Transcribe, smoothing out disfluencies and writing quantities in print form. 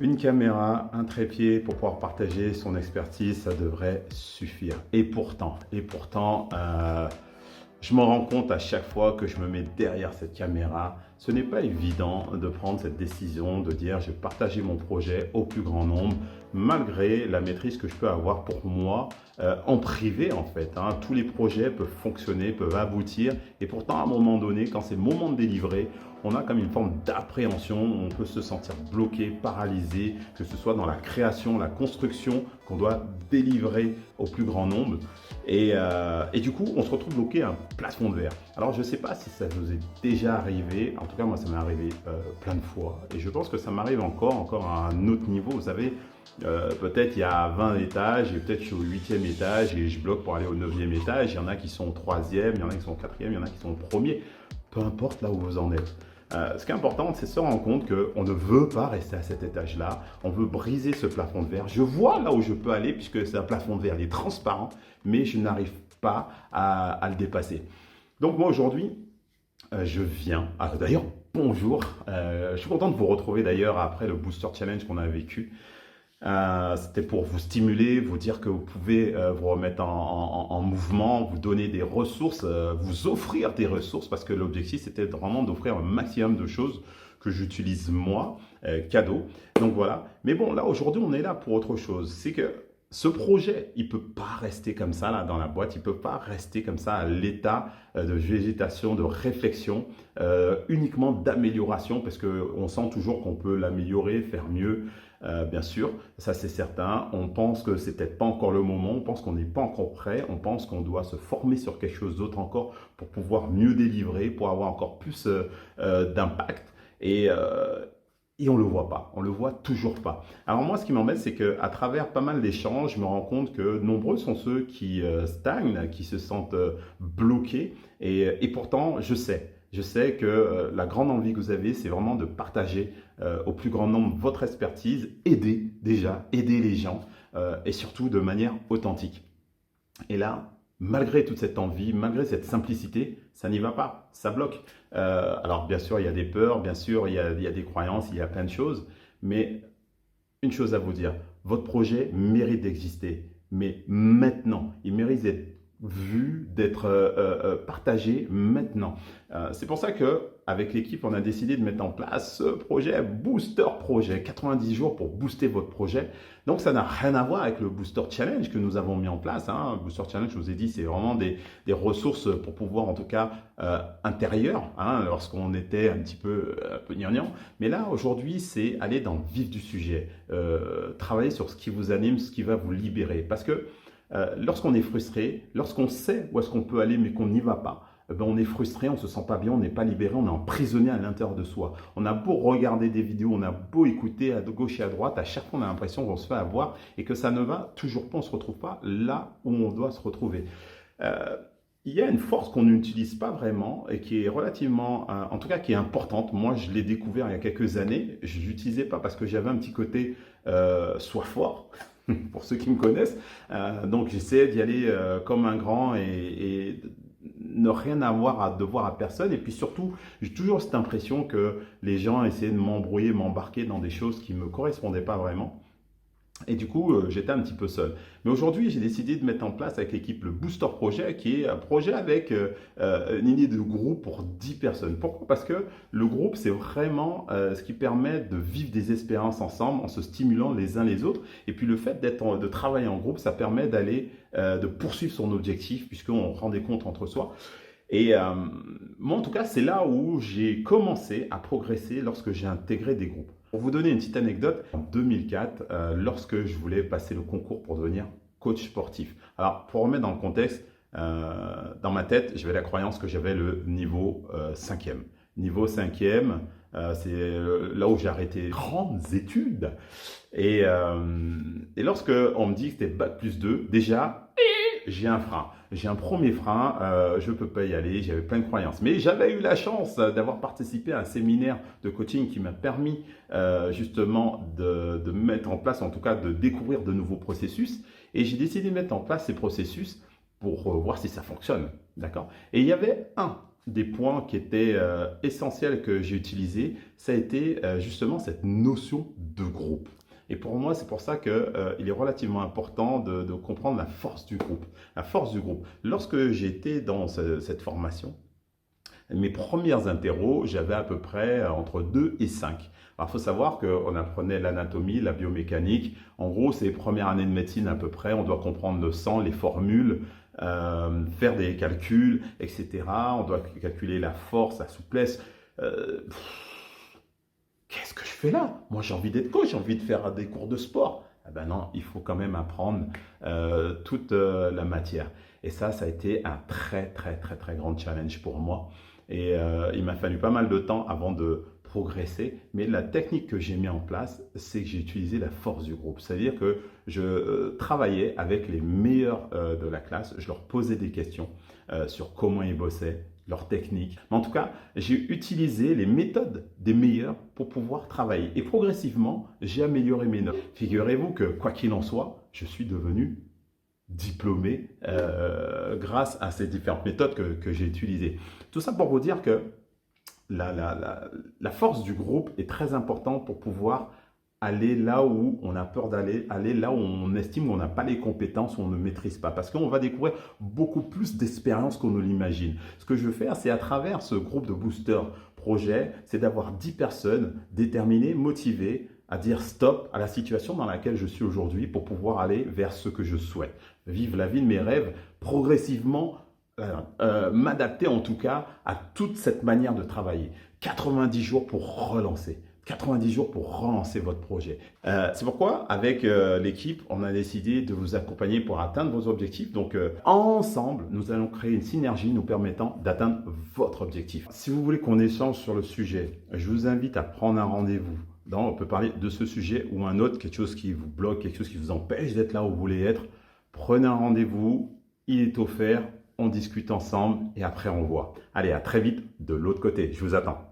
Une caméra, un trépied pour pouvoir partager son expertise, ça devrait suffire. Et pourtant, je me rends compte à chaque fois que je me mets derrière cette caméra, ce n'est pas évident de prendre cette décision de dire je vais partager mon projet au plus grand nombre, malgré la maîtrise que je peux avoir pour moi en privé en fait. Tous les projets peuvent fonctionner, peuvent aboutir, et pourtant à un moment donné, quand c'est le moment de délivrer, on a comme une forme d'appréhension, on peut se sentir bloqué, paralysé, que ce soit dans la création, la construction qu'on doit délivrer au plus grand nombre. Et du coup, on se retrouve bloqué à un plafond de verre. Alors, je ne sais pas si ça vous est déjà arrivé. En tout cas, moi, ça m'est arrivé plein de fois. Et je pense que ça m'arrive encore à un autre niveau. Vous savez, peut-être il y a 20 étages et peut-être je suis au 8e étage et je bloque pour aller au 9e étage. Il y en a qui sont au 3e, il y en a qui sont au 4e, il y en a qui sont au 1er. Peu importe là où vous en êtes. Ce qui est important, c'est de se rendre compte qu'on ne veut pas rester à cet étage-là. On veut briser ce plafond de verre. Je vois là où je peux aller puisque c'est un plafond de verre, il est transparent, mais je n'arrive pas à le dépasser. Donc moi aujourd'hui, je viens. D'ailleurs, bonjour. Je suis content de vous retrouver d'ailleurs après le Booster Challenge qu'on a vécu. C'était pour vous stimuler, vous dire que vous pouvez vous remettre en mouvement, vous donner des ressources, vous offrir des ressources, parce que l'objectif c'était vraiment d'offrir un maximum de choses que j'utilise moi, cadeau. Donc voilà. Mais bon, là aujourd'hui on est là pour autre chose. C'est que ce projet, il ne peut pas rester comme ça là dans la boîte, il ne peut pas rester comme ça à l'état de végétation, de réflexion, uniquement d'amélioration, parce qu'on sent toujours qu'on peut l'améliorer, faire mieux. Bien sûr, ça c'est certain. On pense que c'est peut-être pas encore le moment, on pense qu'on n'est pas encore prêt, on pense qu'on doit se former sur quelque chose d'autre encore pour pouvoir mieux délivrer, pour avoir encore plus d'impact. Et on ne le voit pas, on ne le voit toujours pas. Alors moi, ce qui m'embête, c'est qu'à travers pas mal d'échanges, je me rends compte que nombreux sont ceux qui stagnent, qui se sentent bloqués. Et pourtant, je sais que la grande envie que vous avez, c'est vraiment de partager au plus grand nombre votre expertise, aider les gens et surtout de manière authentique. Et là, malgré toute cette envie, malgré cette simplicité, ça n'y va pas, ça bloque. Alors bien sûr, il y a des peurs, bien sûr, il y a des croyances, il y a plein de choses, mais une chose à vous dire, votre projet mérite d'exister, mais maintenant, il mérite d'être vu, d'être partagé maintenant. C'est pour ça que avec l'équipe, on a décidé de mettre en place ce projet Booster Projet, 90 jours pour booster votre projet. Donc ça n'a rien à voir avec le Booster Challenge que nous avons mis en place. Booster Challenge, je vous ai dit, c'est vraiment des ressources pour pouvoir, en tout cas, intérieures, lorsqu'on était un peu gnangnan. Mais là, aujourd'hui, c'est aller dans le vif du sujet, travailler sur ce qui vous anime, ce qui va vous libérer. Parce que lorsqu'on est frustré, lorsqu'on sait où est-ce qu'on peut aller mais qu'on n'y va pas, on est frustré, on ne se sent pas bien, on n'est pas libéré, on est emprisonné à l'intérieur de soi. On a beau regarder des vidéos, on a beau écouter à gauche et à droite, à chaque fois on a l'impression qu'on se fait avoir et que ça ne va toujours pas, on ne se retrouve pas là où on doit se retrouver. Il y a une force qu'on n'utilise pas vraiment et qui est relativement, en tout cas qui est importante. Moi, je l'ai découvert il y a quelques années. Je ne l'utilisais pas parce que j'avais un petit côté sois fort, pour ceux qui me connaissent. Donc, j'essayais d'y aller comme un grand et ne rien avoir à devoir à personne. Et puis surtout, j'ai toujours cette impression que les gens essayaient de m'embrouiller, m'embarquer dans des choses qui ne me correspondaient pas vraiment. Et du coup, j'étais un petit peu seul. Mais aujourd'hui, j'ai décidé de mettre en place avec l'équipe le Booster Projet, qui est un projet avec une idée de groupe pour 10 personnes. Pourquoi? Parce que le groupe, c'est vraiment ce qui permet de vivre des expériences ensemble en se stimulant les uns les autres. Et puis le fait de travailler en groupe, ça permet de poursuivre son objectif, puisqu'on rend des comptes entre soi. Et moi, en tout cas, c'est là où j'ai commencé à progresser lorsque j'ai intégré des groupes. Pour vous donner une petite anecdote, en 2004, lorsque je voulais passer le concours pour devenir coach sportif. Alors, pour remettre dans le contexte, dans ma tête, j'avais la croyance que j'avais le niveau 5e. Niveau 5e, c'est là où j'ai arrêté les grandes études. Et lorsque on me dit que c'était Bac plus 2, déjà, j'ai un frein. J'ai un premier frein, je ne peux pas y aller, j'avais plein de croyances. Mais j'avais eu la chance d'avoir participé à un séminaire de coaching qui m'a permis justement de mettre en place, en tout cas de découvrir de nouveaux processus. Et j'ai décidé de mettre en place ces processus pour voir si ça fonctionne. D'accord? Et il y avait un des points qui étaient essentiels que j'ai utilisés, ça a été justement cette notion de groupe. Et pour moi, c'est pour ça qu'il est relativement important de comprendre la force du groupe. La force du groupe. Lorsque j'étais dans cette formation, mes premières interros, j'avais à peu près entre 2 et 5. Alors, il faut savoir qu'on apprenait l'anatomie, la biomécanique. En gros, c'est les premières années de médecine à peu près. On doit comprendre le sang, les formules, faire des calculs, etc. On doit calculer la force, la souplesse. Qu'est-ce que je fais là? Moi, j'ai envie d'être coach, j'ai envie de faire des cours de sport. Ah ben non, il faut quand même apprendre toute la matière. Et ça a été un très grand challenge pour moi. Et il m'a fallu pas mal de temps avant de progresser. Mais la technique que j'ai mis en place, c'est que j'ai utilisé la force du groupe. C'est-à-dire que je travaillais avec les meilleurs de la classe. Je leur posais des questions sur comment ils bossaient, leur technique. Mais en tout cas, j'ai utilisé les méthodes des meilleurs pour pouvoir travailler. Et progressivement, j'ai amélioré mes notes. Figurez-vous que, quoi qu'il en soit, je suis devenu diplômé grâce à ces différentes méthodes que j'ai utilisées. Tout ça pour vous dire que la force du groupe est très importante pour pouvoir aller là où on a peur d'aller, aller là où on estime qu'on n'a pas les compétences, où on ne maîtrise pas. Parce qu'on va découvrir beaucoup plus d'expérience qu'on ne l'imagine. Ce que je veux faire, c'est à travers ce groupe de boosters projet, c'est d'avoir 10 personnes déterminées, motivées, à dire stop à la situation dans laquelle je suis aujourd'hui pour pouvoir aller vers ce que je souhaite. Vivre la vie de mes rêves, progressivement m'adapter en tout cas à toute cette manière de travailler. 90 jours pour relancer. 90 jours pour relancer votre projet. C'est pourquoi, avec l'équipe, on a décidé de vous accompagner pour atteindre vos objectifs. Donc, ensemble, nous allons créer une synergie nous permettant d'atteindre votre objectif. Si vous voulez qu'on échange sur le sujet, je vous invite à prendre un rendez-vous. On peut parler de ce sujet ou un autre, quelque chose qui vous bloque, quelque chose qui vous empêche d'être là où vous voulez être. Prenez un rendez-vous, il est offert, on discute ensemble et après on voit. Allez, à très vite de l'autre côté. Je vous attends.